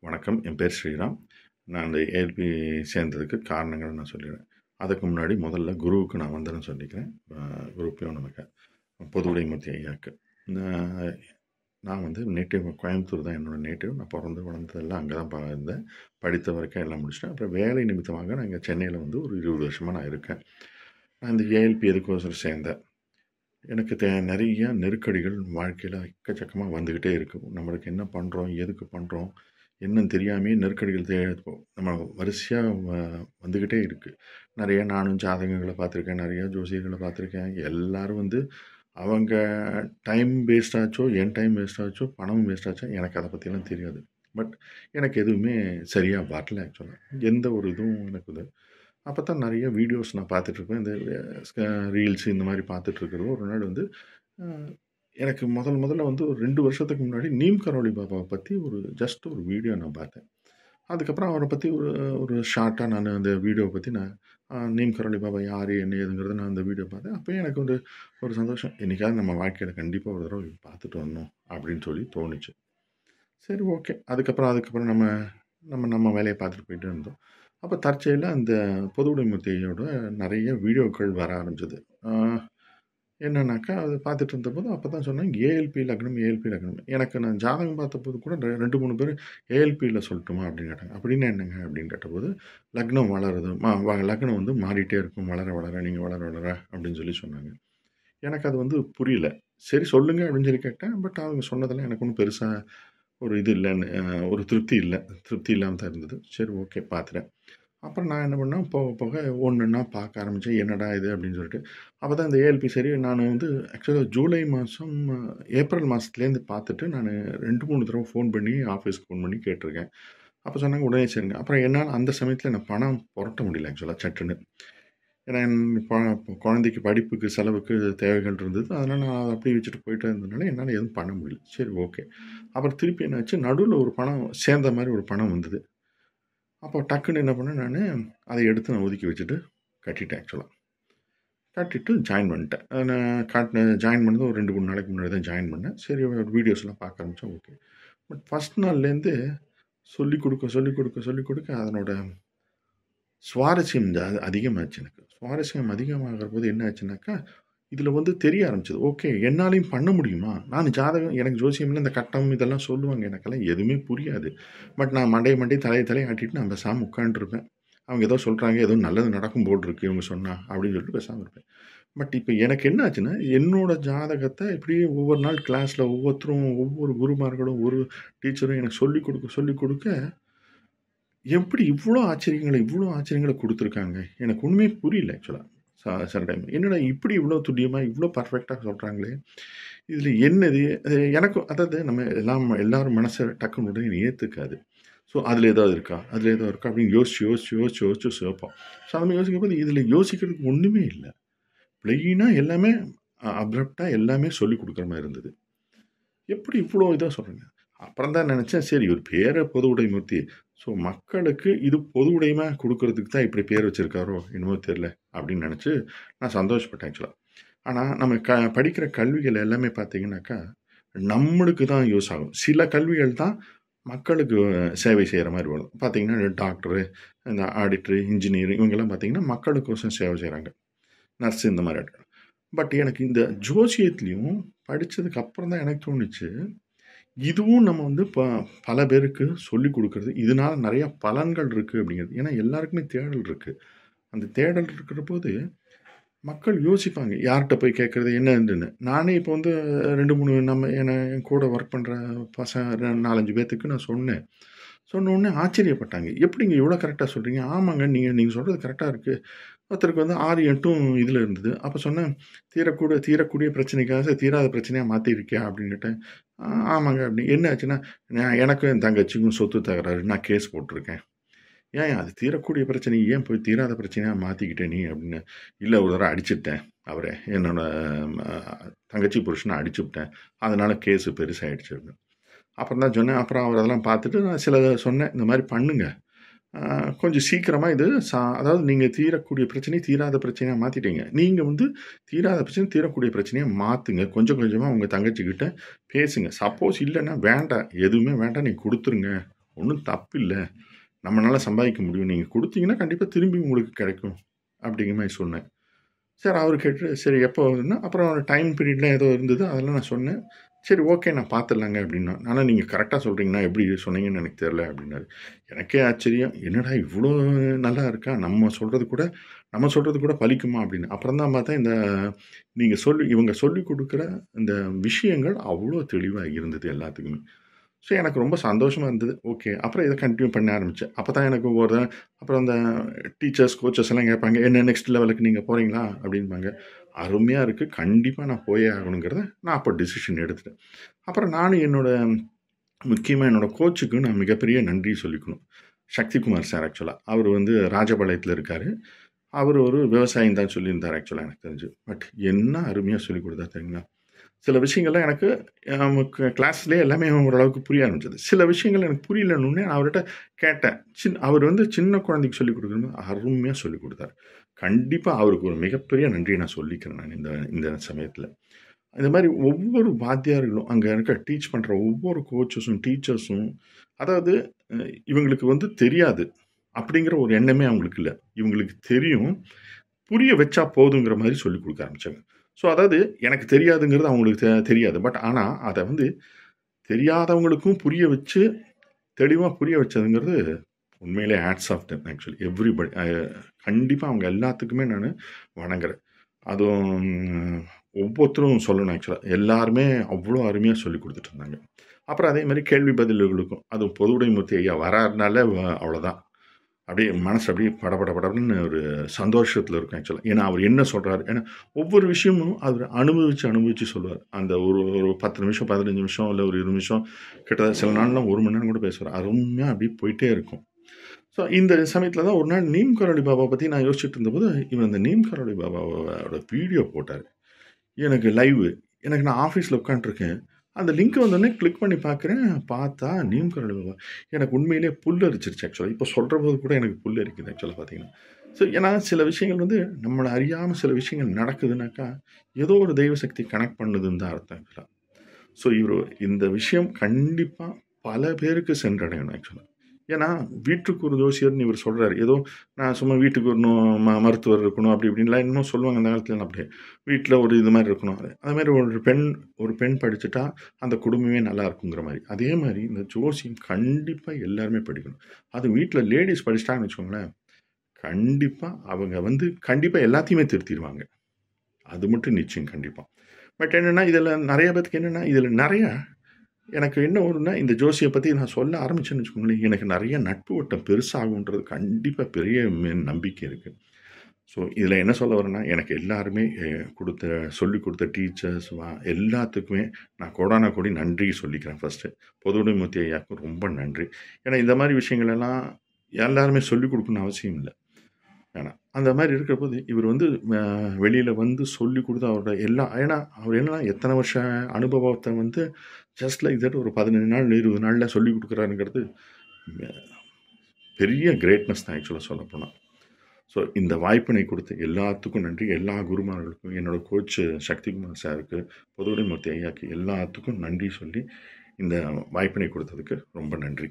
வணக்கம். என் பேர் ஸ்ரீராம். நான் அந்த ஏஎல்பி சேர்ந்ததுக்கு காரணங்கள நான் சொல்லிடுறேன். அதுக்கு முன்னாடி முதல்ல குருவுக்கு நான் வந்தேன்னு சொல்லிக்கிறேன். குருப்பியோ நமக்கு. பொதுவுடைமூர்த்தி ஐயாக்கு. நான் நான் வந்து நேட்டிவ் கோயம்புத்தூர் தான் என்னோட நேட்டிவ். நான் பிறந்து வளர்ந்ததெல்லாம் அங்கே தான் இருந்தேன். படித்த வரைக்கும் எல்லாம் முடிச்சுட்டேன். அப்புறம் வேலை நிமித்தமாக நான் இங்கே சென்னையில் வந்து ஒரு 20 வருஷமாக நான் இருக்கேன். நான் இந்த ஏஎல்பி எதுக்கோசரம் சேர்ந்தேன். எனக்கு நிறைய நெருக்கடிகள் வாழ்க்கையில் எக்கச்சக்கமாக வந்துக்கிட்டே இருக்குது. நம்மளுக்கு என்ன பண்ணுறோம், எதுக்கு பண்ணுறோம், என்னன்னு தெரியாமையே நெருக்கடிகள் நம்ம வரிசையாக வந்துக்கிட்டே இருக்குது. நிறைய நானும் ஜாதகங்களை பார்த்துருக்கேன், நிறையா ஜோசியர்களை பார்த்துருக்கேன். எல்லோரும் வந்து அவங்க டைம் வேஸ்ட் ஆச்சோ, என் டைம் வேஸ்ட் ஆச்சோ, பணமும் வேஸ்ட் ஆச்சோ, எனக்கு அதை பற்றிலாம் தெரியாது. பட் எனக்கு எதுவுமே சரியாக வரல ஆக்சுவலாக. எந்த ஒரு இதுவும் எனக்கு இது அப்போ தான் நிறைய வீடியோஸ் நான் பார்த்துட்ருப்பேன். இந்த ரீல்ஸ் இந்த மாதிரி பார்த்துட்ருக்கிறது ஒரு நாள் வந்து எனக்கு முதல்ல வந்து ஒரு 2 வருஷத்துக்கு முன்னாடி நீம் கரோலி பாபாவை பற்றி ஜஸ்ட் ஒரு வீடியோ நான் பார்த்தேன். அதுக்கப்புறம் அவரை பற்றி ஒரு ஷார்ட்டாக நான் அந்த வீடியோவை பற்றி நான் நீம் கரோலி பாபா யார் என்ன ஏதுங்கிறத நான் அந்த வீடியோ பார்த்தேன். அப்போ எனக்கு ஒரு சந்தோஷம், என்றைக்காவது நம்ம வாழ்க்கையில் கண்டிப்பாக ஒரு தடவை பார்த்துட்டு வரணும் அப்படின்னு சொல்லி தோணுச்சு. சரி, ஓகே. அதுக்கப்புறம் நம்ம வேலையை பார்த்துட்டு போயிட்டு இருந்தோம். அப்போ தற்செயலாக அந்த பொதுவுடைமூர்த்தியோட நிறைய வீடியோக்கள் வர ஆரம்பிச்சது. என்னன்னாக்கா அது பார்த்துட்டு இருந்தபோது அப்போ தான் சொன்னாங்க ஏஎல்பி லக்னம். எனக்கு நான் ஜாதகம் பார்த்தபோது கூட 2-3 பேர் ஏஎல்பியில் சொல்லட்டுமா அப்படின்னு கேட்டாங்க. அப்படின்னு என்னங்க அப்படின்னு கேட்டபோது, லக்னம் வளருது, லக்னம் வந்து மாறிட்டே இருக்கும், வளர நீங்கள் வளர அப்படின்னு சொல்லி சொன்னாங்க. எனக்கு அது வந்து புரியல. சரி சொல்லுங்கள் அப்படின்னு சொல்லி கேட்டேன். பட் அவங்க சொன்னதெல்லாம் எனக்கு ஒன்றும் பெருசாக ஒரு இது இல்லைன்னு, ஒரு திருப்தி இல்லாமல் தான் இருந்தது. சரி, ஓகே, பார்த்துட்டேன். அப்புறம் நான் என்ன பண்ணேன், போக ஒன்றுன்னா பார்க்க ஆரம்பித்தேன். என்னடா இது அப்படின்னு சொல்லிட்டு. அப்போ தான் இந்த ஏஎல்பி சரி நான் வந்து ஆக்சுவலாக ஜூலை மாதம் ஏப்ரல் மாதத்துலேருந்து பார்த்துட்டு நான் 2-3 தடவை ஃபோன் பண்ணி ஆஃபீஸ்க்கு ஃபோன் பண்ணி கேட்டிருக்கேன். அப்போ சொன்னாங்க உடனே சரிங்க. அப்புறம் என்னால் அந்த சமயத்தில் எனக்கு பணம் புரட்ட முடியல ஆக்சுவலாக சட்டுன்னு. ஏன்னா குழந்தைக்கு படிப்புக்கு செலவுக்கு தேவைகள் இருந்தது. அதனால் நான் அதை அப்படியே வச்சுட்டு போயிட்டே இருந்ததுனால என்னால் எதுவும் பண்ண முடியல. சரி, ஓகே. அப்புறம் திருப்பி என்னாச்சு, நடுவில் ஒரு பணம் சேர்ந்த மாதிரி ஒரு பணம் வந்தது. அப்போ டக்குன்னு என்ன பண்ணேன், நான் அதை எடுத்து நான் ஒதுக்கி வச்சுட்டு கட்டிட்டேன் ஆக்சுவலாக. கட்டிட்டு ஜாயின் பண்ணிட்டேன். நான் ஜாயின் பண்ணது ஒரு 2-3 நாளைக்கு முன்னாடி தான் ஜாயின் பண்ணேன். சரி, வீடியோஸ்லாம் பார்க்க ஆரம்பித்தேன். ஓகே. பட் ஃபஸ்ட் நாள்லேருந்து சொல்லிக் கொடுக்க அதனோட சுவாரஸ்யம் அதிகமாச்சு எனக்கு. சுவாரஸ்யம் அதிகமாகிற போது என்ன ஆச்சுனாக்கா, இதில் வந்து தெரிய ஆரம்பிச்சது. ஓகே, என்னாலையும் பண்ண முடியுமா? நான் ஜாதகம் எனக்கு ஜோசியம்ல இந்த கட்டம் இதெல்லாம் சொல்லுவாங்க. எனக்கெல்லாம் எதுவுமே புரியாது. பட் நான் மண்டைய தலையை ஆட்டிட்டு நான் பேசாமல் உட்காந்துருப்பேன். அவங்க ஏதோ சொல்கிறாங்க, ஏதோ நல்லது நடக்கும் போல் இருக்கு இவங்க சொன்னா அப்படின்னு சொல்லிட்டு பேசாமல் இருப்பேன். பட் இப்போ எனக்கு என்ன ஆச்சுன்னா, என்னோட ஜாதகத்தை இப்படியே ஒவ்வொரு நாள் கிளாஸில் ஒவ்வொருத்தரும் ஒவ்வொரு குருமார்களும் ஒரு டீச்சரும் எனக்கு சொல்லிக் கொடுக்க எப்படி இவ்வளோ ஆச்சரியங்களை கொடுத்துருக்காங்க. எனக்கு ஒன்றுமே புரியல ஆக்சுவலாக. சில டைம் என்னடா இப்படி இவ்வளோ துல்லியமாக இவ்வளோ பர்ஃபெக்டாக சொல்கிறாங்களே, இதில் என்னது எனக்கும் அதாவது நம்ம எல்லாரும் மனசை டக்குன்னு உடனே ஏற்றுக்காது. ஸோ அதில் ஏதாவது இருக்கா அப்படின்னு யோசிச்சு சேர்ப்போம். ஸோ அந்த மாதிரி யோசிக்கும்போது இதில் யோசிக்கிறதுக்கு ஒன்றுமே இல்லை. ப்ளெயினாக எல்லாமே அப்ரப்டாக எல்லாமே சொல்லி கொடுக்குற மாதிரி இருந்தது. எப்படி இவ்வளோ இதாக சொல்கிறேங்க. அப்புறம் தான் நினச்சேன், சரி ஒரு பேரை பொதுவுடைமூர்த்தி, ஸோ மக்களுக்கு இது பொதுவுடைமையாக கொடுக்கறதுக்கு தான் இப்படி பேர் வச்சுருக்காரோ என்னமோ தெரில அப்படின்னு நினச்சி நான் சந்தோஷப்பட்டேன் ஆக்சுவலாக. ஆனால் நம்ம படிக்கிற கல்விகள் எல்லாமே பார்த்தீங்கன்னாக்கா நம்மளுக்கு தான் யூஸ் ஆகும். சில கல்விகள் தான் மக்களுக்கு சேவை செய்கிற மாதிரி வரும். பார்த்தீங்கன்னா டாக்டரு, இந்த ஆடிட்ரு, இன்ஜினியர் இவங்கெல்லாம் பார்த்தீங்கன்னா மக்களுக்கோசம் சேவை செய்கிறாங்க. நர்ஸு இந்த மாதிரி இருக்காங்க. பட் எனக்கு இந்த ஜோசியத்துலேயும் படித்ததுக்கு அப்புறம் தான் எனக்கு தோணுச்சு, இதுவும் நம்ம வந்து பல பேருக்கு சொல்லிக் கொடுக்குறது, இதனால நிறையா பலன்கள் இருக்குது அப்படிங்கிறது. ஏன்னா எல்லாருக்குமே தேடல் இருக்குது. அந்த தேடல் இருக்கிற போது மக்கள் யோசிப்பாங்க, யார்கிட்ட போய் கேட்குறது என்னன்னு. நானே இப்போ வந்து 2-3 என் கூட ஒர்க் பண்ணுற 4-5 பேர்த்துக்கு நான் சொன்னேன். சொன்ன உடனே ஆச்சரியப்பட்டாங்க. எப்படிங்க இவ்வளோ கரெக்டாக சொல்கிறீங்க? ஆமாங்க, நீங்கள் சொல்கிறது கரெக்டாக இருக்குது. ஒருத்தருக்கு வந்து 6-8 இதில் இருந்தது. அப்போ சொன்னேன், தீரக்கூடிய பிரச்சனைக்காக தீராத பிரச்சனையாக மாற்றிருக்கியா அப்படின்னு கேட்டேன். ஆமாங்க அப்படி. என்ன ஆச்சுன்னா, எனக்கும் என் தங்கச்சிக்கும் சொத்து தகராறு, நான் கேஸ் போட்டிருக்கேன். ஏன் அது தீரக்கூடிய பிரச்சனை ஏன் போய் தீராத பிரச்சனையாக மாற்றிக்கிட்டே நீ அப்படின்னு. இல்லை, ஒரு தடவை அடிச்சுட்டேன் அவரை, என்னோட தங்கச்சி புருஷனை அடிச்சுவிட்டேன், அதனால் கேஸு பெருசாகிடுச்சு. அப்புறம் தான் சொன்னேன். அப்புறம் அவர் அதெல்லாம் பார்த்துட்டு நான் சில சொன்னேன், இந்த மாதிரி பண்ணுங்க, கொஞ்சம் சீக்கிரமாக இது அதாவது நீங்கள் தீரக்கூடிய பிரச்சனையை தீராத பிரச்சனையாக மாற்றிட்டீங்க. நீங்கள் வந்து தீராத பிரச்சனை தீரக்கூடிய பிரச்சனையாக மாற்றுங்க. கொஞ்சம் கொஞ்சமாக உங்கள் தங்கச்சிக்கிட்ட பேசுங்க. சப்போஸ் இல்லைன்னா வேண்டாம், எதுவுமே வேண்டாம், நீங்கள் கொடுத்துருங்க ஒண்ணும் தப்பில்ல. நம்மனால சம்பாதிக்க முடியும். நீங்க குடுத்தீங்கன்னா, கண்டிப்பா திரும்பி உங்களுக்கு கிடைக்கும்." அப்படிங்கிற மாரி சொன்னேன். சரி அவரு கேட்டு, "சரி எப்போ வருதுன்னா?" அப்புறம் டைம் பீரியட்லாம் ஏதோ இருந்தது. அதெல்லாம் நான் சொன்னேன். "சரி ஓகே நான் பார்த்துடலாங்க" அப்படின்னா. "ஆனா நீங்க கரெக்ட்டா சொல்றீங்கண்ணா. எப்படி சொன்னீங்கன்னு எனக்கு தெரியல" அப்படின்னாரு. எனக்கே ஆச்சரியம். என்னடா இவ்ளோ நல்லா இருக்கா? நம்ம சொல்றது கூட பலிக்குமா அப்படின்னு. அப்புறம் தான் பார்த்தேன் இவங்க சொல்லிக் குடுக்குற இந்த விஷயங்கள் அவ்ளோ தெளிவா இருந்தது எல்லாத்துக்குமே. ஸோ எனக்கு ரொம்ப சந்தோஷமா இருந்தது. ஓகே. அப்புறம் இத கன்டின்யூ பண்ண ஆரம்பிச்சேன். அப்பதான் எனக்கு அப்புறம் அந்த டீச்சர்ஸ், கோச்சஸ் எல்லாம் கேட்பாங்க. "என்ன நெக்ஸ்ட் லெவலுக்கு நீங்க போறீங்களா?" அப்படிம்பாங்க. அருமையா இருக்கு. கண்டிப்பா நான் போயே ஆகணுங்கிறத நான் அப்ப டிசிஷன் எடுத்துட்டேன். அப்புறம் நானும் முக்கியமா என்னோட கோச்சுக்கு நான் மிகப்பெரிய நன்றி சொல்லிக்கணும். சக்திகுமார் சார் ஆக்சுவலா. அவரு ராஜபாளையத்துல இருக்காரு. அவரு ஒரு விவசாயின்னு தான் சொல்லியிருந்தாரு ஆக்சுவலா எனக்கு தெரிஞ்சு. பட் என்ன அருமையா சொல்லிக் குடுத்தாரு தெரியுங்களா? சில விஷயங்கள்லாம் எனக்கு நமக்கு கிளாஸ்லயே எல்லாமே ஓரளவுக்கு புரிய ஆரம்பிச்சது. சில விஷயங்கள் எனக்கு புரியலன்னோனே அவர்ட்ட கேட்டேன். அவர் சின்ன குழந்தைக்கு சொல்லிக் குடுக்கணும்னு அருமையா சொல்லிக் குடுத்தாரு. கண்டிப்பா அவருக்கு ஒரு மிகப்பெரிய நன்றிய நான் சொல்லிக்கிறேன் நான் இந்த இந்த சமயத்துல. இந்த மாரி ஒவ்வொரு வாத்தியார்களும், அங்க இருக்க டீச் பண்ற ஒவ்வொரு கோச்சஸும், டீச்சர்ஸும் அதாவது அ இவங்களுக்கு தெரியாது. அப்படிங்கிற ஒரு எண்ணமே அவங்களுக்கு இல்ல. இவங்களுக்கு தெரியும். புரிய வச்சா போதுங்கிற மாரி சொல்லிக் குடுக்க ஆரம்பிச்சாங்க. ஸோ அதாவது எனக்கு தெரியாதுங்கிறது அவங்களுக்கு தெரியாது. பட் ஆனா அத தெரியாதவங்களுக்கும் புரிய வச்சு, தெளிவா புரிய வச்சதுங்கிறது உண்மையிலே hats off them actually everybody. கண்டிப்பா அவங்க எல்லாத்துக்குமே நானு வணங்குறேன். அதுவும் ஒவ்வொருத்தரும் சொல்லணும் ஆக்சுவலா. எல்லாருமே அவ்ளோ அருமையா சொல்லிக் குடுத்துட்டு இருந்தாங்க. அப்புறம் அதே மாரி கேள்வி பதில்களுக்கும். அதுவும் பொதுவுடைமூர்த்தி ஐயா வராருனாலே அவ்வளோதான். அப்படியே மனசு அப்படியே படபடன்னு ஒரு சந்தோஷத்துல இருக்கும் ஆக்சுவலா. ஏன்னா, அவர் என்ன சொல்றாரு? ஏன்னா, ஒவ்வொரு விஷயமும் அவரு அனுபவிச்சு சொல்லுவாரு. அந்த ஒரு ஒரு 10 நிமிஷம், 15 நிமிஷம், இல்ல ஒரு 20 நிமிஷம் கிட்டத்தட்ட சில நாள்லாம் 1 மணி நேரம் கூட பேசுவாரு. அருமையா அப்படியே போயிட்டே இருக்கும். ஸோ, இந்த சமயத்துல தான் ஒரு நாள் நீம் கரோலி பாபா பத்தி நான் யோசிச்சுட்டு இருந்தபோது, இவர் அந்த நீம் கரோலி பாபாவோட வீடியோ போட்டாரு. எனக்கு லைவு. நான் ஆஃபீஸ்ல உட்காந்துட்டுருக்கேன். அந்த லிங்க் வந்தோனே கிளிக் பண்ணி பார்க்குறேன். பார்த்தா நீம் கரோலி பாபா. எனக்கு உண்மையிலேயே புல்லரிச்சிருச்சு ஆக்சுவலா. இப்ப சொல்றபோது கூட எனக்கு புல்லரிக்குது ஆக்சுவலா பார்த்தீங்கன்னா. ஸோ ஏன்னா சில விஷயங்கள் நம்மள அறியாம சில விஷயங்கள் நடக்குதுனாக்கா, ஏதோ ஒரு தெய்வ சக்தி கனெக்ட் பண்ணுதுன்னு தான் அர்த்தம் ஆக்சுவலா. ஸோ இந்த விஷயம் கண்டிப்பா பல பேருக்கு சென்றடையணும் ஆக்சுவலா. ஏன்னா, வீட்டுக்கு ஒரு ஜோசியர்ன்னு இவர் சொல்றாரு. ஏதோ நான் சும்மா வீட்டுக்கு ஒரு மருத்துவர் இருக்கணும் அப்படி இப்படின்லாம் என்னமோ சொல்லுவாங்க அந்த காலத்துலலாம் அப்படியே. வீட்ல ஒரு இது மாரி இருக்கணும். அது மாரி ஒரு பெண் படிச்சுட்டா அந்த குடும்பமே நல்லா இருக்குங்கிற மாரி. அதே மாரி இந்த ஜோசியம் கண்டிப்பா எல்லாருமே படிக்கணும். அதுவும் வீட்ல லேடீஸ் படிச்சுட்டாங்கன்னு வச்சுக்கோங்களேன், கண்டிப்பா அவங்க கண்டிப்பா எல்லாத்தையுமே திருத்திருவாங்க. அது மட்டும் நிச்சயம் கண்டிப்பா. பட் என்னன்னா, இதுல நெறைய எனக்கு என்ன வரும்னா, இந்த ஜோசிய பத்தி நான் சொல்ல ஆரம்பிச்சேன்னு வச்சுக்கோங்களேன், எனக்கு நெறைய நட்பு வட்டம் பெருசாகுன்றது கண்டிப்பா பெரிய நம்பிக்கை இருக்கு. ஸோ, இதுல என்ன சொல்ல வரேன்னா, எனக்கு எல்லாருமே சொல்லிக் குடுத்த டீச்சர்ஸ் எல்லாத்துக்குமே நான் கோடான கோடி நன்றி சொல்லிக்கிறேன் ஃபர்ஸ்ட்டு. பொதுவுடைமூர்த்தி ஐயாவுக்கு ரொம்ப நன்றி. ஏன்னா, இந்த மாரி விஷயங்கள் எல்லாம் எல்லாருமே சொல்லிக் குடுக்கணும்னு அவசியம் இல்ல. வேணாம். அந்த மாரி இருக்கிறபோது, இவரு அ வெளியில சொல்லிக் குடுத்து அவரோட ஏன்னா, அவர் என்னன்னா எத்தன வருஷ அனுபவத்த ஜஸ்ட் லைக் தட் ஒரு 15 நாள், 20 நாள்ல சொல்லிக் குடுக்குறாருங்கிறது மெ பெரிய கிரேட்னஸ் தான் ஆக்சுவலா சொல்லப்போனா. ஸோ இந்த வாய்ப்பினை குடுத்த எல்லாத்துக்கும் நன்றி. எல்லா குருமார்களுக்கும், என்னோட கோச் சக்திகுமார் சாருக்கு, பொதுவுடைமூர்த்தி ஐயாக்கு எல்லாத்துக்கும் நன்றி சொல்லி, இந்த வாய்ப்பினை குடுத்ததுக்கு ரொம்ப நன்றி.